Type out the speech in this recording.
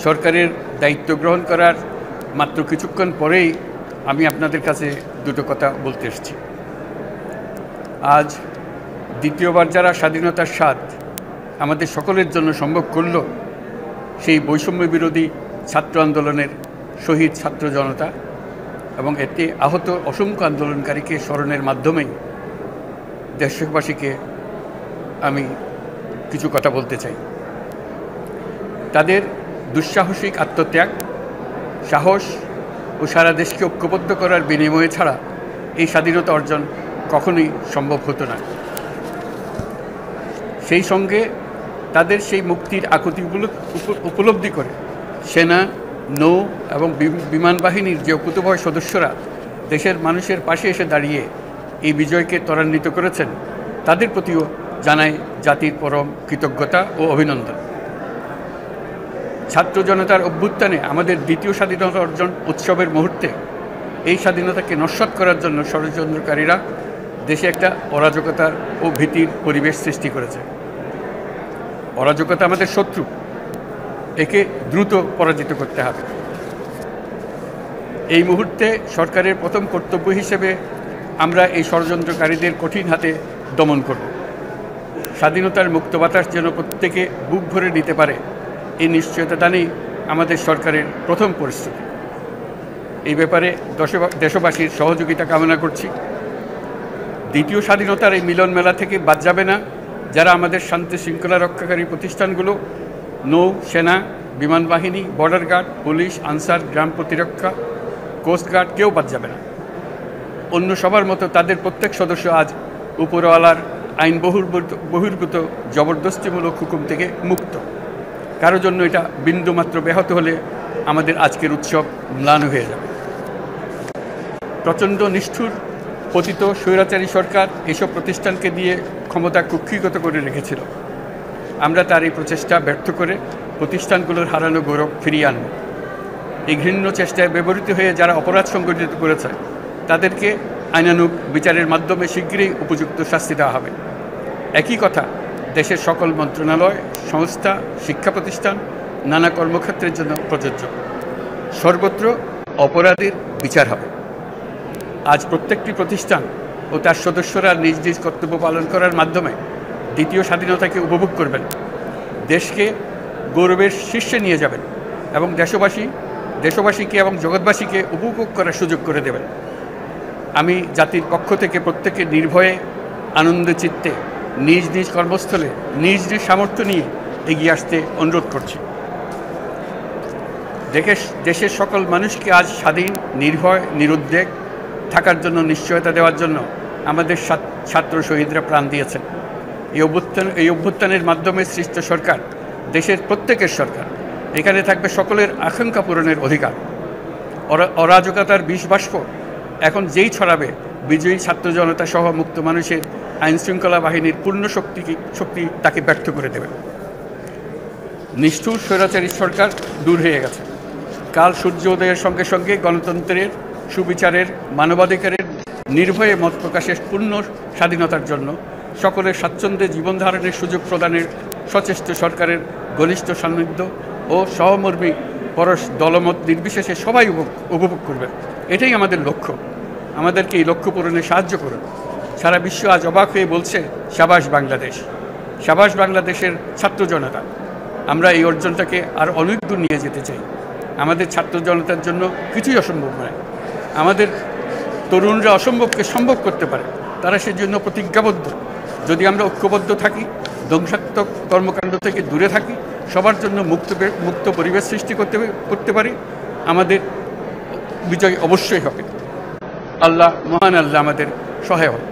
সরকারের দায়িত্ব গ্রহণ করার মাত্র কিছুক্ষণ পরেই আমি আপনাদের কাছে দুটো কথা বলতে এসেছি। আজ দ্বিতীয়বার যারা স্বাধীনতার স্বাদ আমাদের সকলের জন্য সম্ভব করল, সেই বৈষম্য বিরোধী ছাত্র আন্দোলনের শহীদ ছাত্র জনতা এবং এতে আহত অসংখ্য আন্দোলনকারীকে স্মরণের মাধ্যমেই দেশবাসীকে আমি কিছু কথা বলতে চাই। তাদের দুঃসাহসিক আত্মত্যাগ, সাহস ও সারা দেশকে ঐক্যবদ্ধ করার বিনিময়ে ছাড়া এই স্বাধীনতা অর্জন কখনোই সম্ভব হতো না। সেই সঙ্গে তাদের সেই মুক্তির আকুতিগুলো উপলব্ধি করে সেনা, নৌ এবং বিমান বাহিনীর যে অকুতোভয় সদস্যরা দেশের মানুষের পাশে এসে দাঁড়িয়ে এই বিজয়কে ত্বরান্বিত করেছেন, তাদের প্রতিও জানায় জাতির পরম কৃতজ্ঞতা ও অভিনন্দন। ছাত্র জনতার অভ্যুত্থানে আমাদের দ্বিতীয় স্বাধীনতা অর্জন উৎসবের মুহূর্তে এই স্বাধীনতাকে নস্যাৎ করার জন্য ষড়যন্ত্রকারীরা দেশে একটা অরাজকতার ও ভীতির পরিবেশ সৃষ্টি করেছে। অরাজকতা আমাদের শত্রু, একে দ্রুত পরাজিত করতে হবে। এই মুহূর্তে সরকারের প্রথম কর্তব্য হিসেবে আমরা এই ষড়যন্ত্রকারীদের কঠিন হাতে দমন করব। স্বাধীনতার মুক্ত বাতাস যেন প্রত্যেকে বুক ভরে নিতে পারে, এই নিশ্চয়তা দানেই আমাদের সরকারের প্রথম পরিস্থিতি। এই ব্যাপারে দেশবাসীর সহযোগিতা কামনা করছি। দ্বিতীয় স্বাধীনতার এই মিলন মেলা থেকে বাদ যাবে না যারা আমাদের শান্তি শৃঙ্খলা রক্ষাকারী প্রতিষ্ঠানগুলো, নৌ, সেনা, বিমান বাহিনী, বর্ডার গার্ড, পুলিশ, আনসার, গ্রাম প্রতিরক্ষা, কোস্টগার্ড, কেউ বাদ যাবে না। অন্য সবার মতো তাদের প্রত্যেক সদস্য আজ উপরওয়ালার আইন বহির্ভূত জবরদস্তিমূলক হুকুম থেকে মুক্ত। কারো জন্য এটা বিন্দুমাত্র ব্যাহত হলে আমাদের আজকের উৎসব ম্লান হয়ে যাবে। প্রচণ্ড নিষ্ঠুর পতিত স্বৈরাচারী সরকার এসব প্রতিষ্ঠানকে দিয়ে ক্ষমতা কুক্ষিগত করে রেখেছিল। আমরা তার এই প্রচেষ্টা ব্যর্থ করে প্রতিষ্ঠানগুলোর হারানো গৌরব ফিরিয়ে আনব। এই ঘৃণ্য চেষ্টায় ব্যবহৃত হয়ে যারা অপরাধ সংগঠিত করেছে তাদেরকে আইনানুগ বিচারের মাধ্যমে শীঘ্রই উপযুক্ত শাস্তি দেওয়া হবে। একই কথা দেশের সকল মন্ত্রণালয়, সংস্থা, শিক্ষা প্রতিষ্ঠান, নানা কর্মক্ষেত্রের জন্য প্রযোজ্য। সর্বত্র অপরাধের বিচার হবে। আজ প্রত্যেকটি প্রতিষ্ঠান ও তার সদস্যরা নিজ নিজ কর্তব্য পালন করার মাধ্যমে দ্বিতীয় স্বাধীনতাকে উপভোগ করবেন, দেশকে গৌরবের শীর্ষে নিয়ে যাবেন এবং দেশবাসীকে এবং জগৎবাসীকে উপভোগ করার সুযোগ করে দেবেন। আমি জাতির পক্ষ থেকে প্রত্যেকে নির্ভয়ে আনন্দ চিত্তে নিজ নিজ কর্মস্থলে নিজ নিজ সামর্থ্য নিয়ে এগিয়ে আসতে অনুরোধ করছি। দেশের সকল মানুষকে আজ স্বাধীন, নির্ভয়, নিরুদ্বেগ থাকার জন্য নিশ্চয়তা দেওয়ার জন্য আমাদের ছাত্র শহীদরা প্রাণ দিয়েছেন। এই অভ্যুত্থানের মাধ্যমে সৃষ্ট সরকার দেশের প্রত্যেকের সরকার। এখানে থাকবে সকলের আকাঙ্ক্ষা পূরণের অধিকার। অরাজকতার বিষবাষ্প এখন যেই ছড়াবে, বিজয়ী ছাত্র জনতা সহ মুক্ত মানুষের আইনশৃঙ্খলা বাহিনীর পূর্ণ শক্তি তাকে ব্যর্থ করে দেবে। নিষ্ঠুর স্বৈরাচারী সরকার দূর হয়ে গেছে। কাল সূর্য উদয়ের সঙ্গে সঙ্গে গণতন্ত্রের, সুবিচারের, মানবাধিকারের নির্ভয়ে মত প্রকাশের পূর্ণ স্বাধীনতার জন্য সকলের স্বাচ্ছন্দ্যে জীবন ধারণের সুযোগ প্রদানের সচেষ্ট সরকারের ঘনিষ্ঠ সান্নিধ্য ও সহমর্মী পরশ দলমত নির্বিশেষে সবাই উপভোগ করবেন। এটাই আমাদের লক্ষ্য। আমাদেরকে এই লক্ষ্য পূরণে সাহায্য করুন। সারা বিশ্ব আজ অবাক হয়ে বলছে, সাবাস বাংলাদেশ, সাবাস বাংলাদেশের ছাত্র জনতা। আমরা এই অর্জনটাকে আর অনেক দূর নিয়ে যেতে চাই। আমাদের ছাত্র জনতার জন্য কিছুই অসম্ভব নয়। আমাদের তরুণরা অসম্ভবকে সম্ভব করতে পারে, তারা সেজন্য প্রতিজ্ঞাবদ্ধ। যদি আমরা ঐক্যবদ্ধ থাকি, ধ্বংসাত্মক কর্মকাণ্ড থেকে দূরে থাকি, সবার জন্য মুক্ত পরিবেশ সৃষ্টি করতে পারি, আমাদের বিজয় অবশ্যই হবে। আল্লাহ, মহান আল্লাহ আমাদের সহায় হন।